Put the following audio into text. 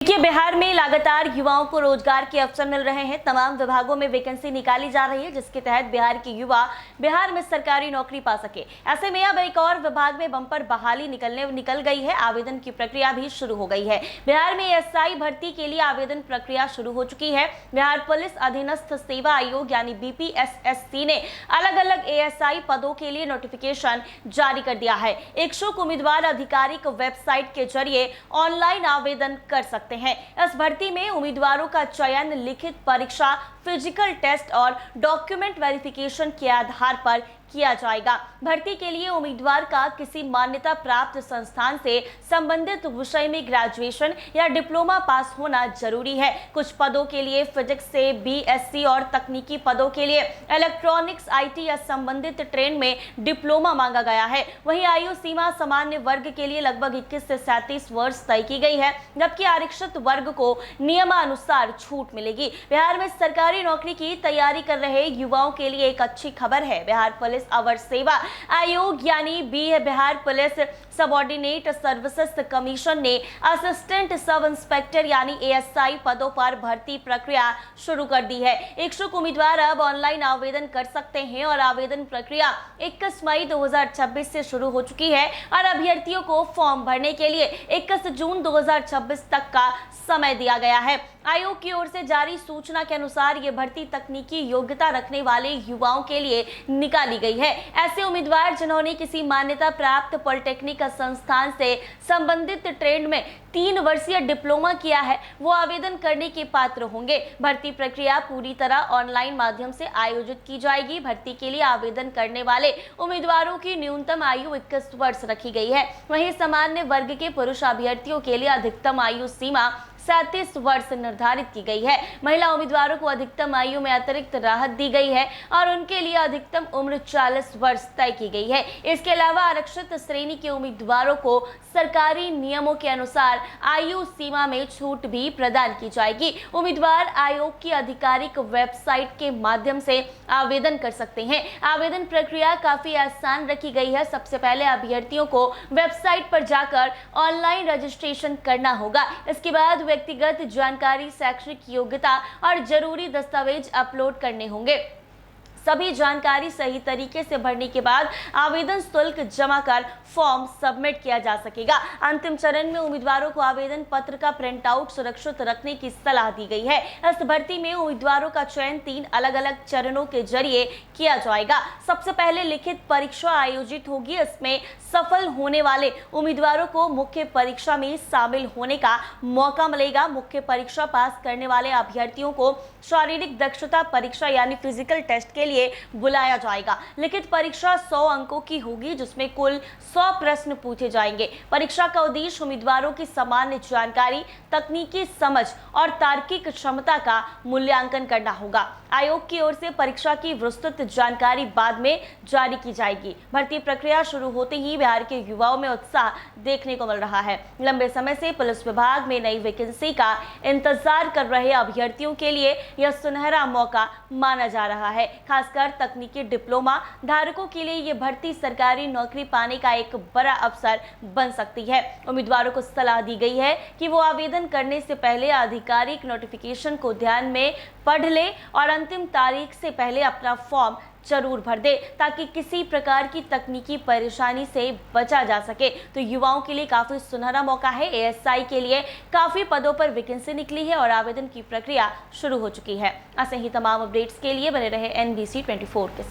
देखिए, बिहार में लगातार युवाओं को रोजगार के अवसर मिल रहे हैं। तमाम विभागों में वैकेंसी निकाली जा रही है, जिसके तहत बिहार के युवा बिहार में सरकारी नौकरी पा सके। ऐसे में अब एक और विभाग में बम्पर बहाली निकल गई है। आवेदन की प्रक्रिया भी शुरू हो गई है। बिहार में एएसआई भर्ती के लिए आवेदन प्रक्रिया शुरू हो चुकी है। बिहार पुलिस अधीनस्थ सेवा आयोग यानी बीपीएसएससी ने अलग अलग एएसआई पदों के लिए नोटिफिकेशन जारी कर दिया है। इच्छुक उम्मीदवार आधिकारिक वेबसाइट के जरिए ऑनलाइन आवेदन कर सकते हैं। इस भर्ती में उम्मीदवारों का चयन लिखित परीक्षा, फिजिकल टेस्ट और डॉक्यूमेंट वेरिफिकेशन के आधार पर किया जाएगा। भर्ती के लिए उम्मीदवार का किसी मान्यता प्राप्त संस्थान से संबंधित विषय में ग्रेजुएशन या डिप्लोमा पास होना जरूरी है। कुछ पदों के लिए फिजिक्स से बीएससी और तकनीकी पदों के लिए इलेक्ट्रॉनिक्स, आईटी या संबंधित ट्रेड में डिप्लोमा मांगा गया है। वहीं आयु सीमा सामान्य वर्ग के लिए लगभग 21 से 37 वर्ष तय की गई है, जबकि आरक्षित वर्ग को नियमानुसार छूट मिलेगी। बिहार में सरकारी नौकरी की तैयारी कर रहे युवाओं के लिए एक अच्छी खबर है। बिहार पुलिस अवर सेवा आयोग यानी Bihar police subordinate services commission ने असिस्टेंट सब इंस्पेक्टर यानी एएसआई पदों पर भर्ती प्रक्रिया शुरू कर दी है। इच्छुक उम्मीदवार अब ऑनलाइन आवेदन कर सकते हैं और आवेदन प्रक्रिया 21 मई 2026 से शुरू हो चुकी है और अभ्यर्थियों को फॉर्म भरने के लिए 21 जून 2026 तक का समय दिया गया है। आयोग की ओर से जारी सूचना के अनुसार ये भर्ती तकनीकी योग्यता रखने वाले युवाओं के लिए निकाली गई है। ऐसे उम्मीदवार जिन्होंने किसी मान्यता प्राप्त पॉलिटेक्निक संस्थान से संबंधित ट्रेड में 3 वर्षीय डिप्लोमा किया है, वो आवेदन करने के पात्र होंगे। भर्ती प्रक्रिया पूरी तरह ऑनलाइन माध्यम से आयोजित की जाएगी। भर्ती के लिए आवेदन करने वाले उम्मीदवारों की न्यूनतम आयु 21 वर्ष रखी गई है। वहीं सामान्य वर्ग के पुरुष अभ्यर्थियों के लिए अधिकतम आयु सीमा 37 वर्ष निर्धारित की गई है। महिला उम्मीदवारों को अधिकतम आयु में अतिरिक्त राहत दी गई है और उनके लिए अधिकतम उम्र 40 वर्ष तय की गई है। इसके अलावा आरक्षित श्रेणी के उम्मीदवारों को सरकारी नियमों के अनुसार आयु सीमा में छूट भी प्रदान की जाएगी। उम्मीदवार आयोग की आधिकारिक वेबसाइट के माध्यम से आवेदन कर सकते हैं। आवेदन प्रक्रिया काफी आसान रखी गई है। सबसे पहले अभ्यर्थियों को वेबसाइट पर जाकर ऑनलाइन रजिस्ट्रेशन करना होगा। इसके बाद व्यक्तिगत जानकारी, शैक्षणिक योग्यता और जरूरी दस्तावेज अपलोड करने होंगे। सभी जानकारी सही तरीके से भरने के बाद आवेदन शुल्क जमा कर फॉर्म सबमिट किया जा सकेगा। अंतिम चरण में उम्मीदवारों को आवेदन पत्र का प्रिंट आउट सुरक्षित रखने की सलाह दी गई है। इस भर्ती में उम्मीदवारों का चयन 3 अलग अलग चरणों के जरिए किया जाएगा। सबसे पहले लिखित परीक्षा आयोजित होगी। इसमें सफल होने वाले उम्मीदवारों को मुख्य परीक्षा में शामिल होने का मौका मिलेगा। मुख्य परीक्षा पास करने वाले अभ्यर्थियों को शारीरिक दक्षता परीक्षा यानी फिजिकल टेस्ट के लिए बुलाया जाएगा। लिखित परीक्षा 100 अंकों की होगी, जिसमें कुल 100 प्रश्न पूछे जाएंगे। परीक्षा का उद्देश्य उम्मीदवारों की सामान्य जानकारी, तकनीकी समझ और तार्किक क्षमता का मूल्यांकन करना होगा। आयोग की ओर से परीक्षा की विस्तृत जानकारी बाद में जारी की जाएगी। भर्ती प्रक्रिया शुरू होते ही बिहार के युवाओं में उत्साह देखने को मिल रहा है। लंबे समय से पुलिस विभाग में नई वैकेंसी का इंतजार कर रहे अभ्यर्थियों के लिए यह सुनहरा मौका माना जा रहा है। खासकर तकनीकी डिप्लोमा धारकों के लिए ये भर्ती सरकारी नौकरी पाने का एक बड़ा अवसर बन सकती है। उम्मीदवारों को सलाह दी गई है कि वो आवेदन करने से पहले आधिकारिक नोटिफिकेशन को ध्यान में पढ़ ले और अंतिम तारीख से पहले अपना फॉर्म जरूर भर दे, ताकि किसी प्रकार की तकनीकी परेशानी से बचा जा सके। तो युवाओं के लिए काफी सुनहरा मौका है। एएसआई के लिए काफी पदों पर वैकेंसी निकली है और आवेदन की प्रक्रिया शुरू हो चुकी है। ऐसे ही तमाम अपडेट्स के लिए बने रहे NBC 24 के साथ।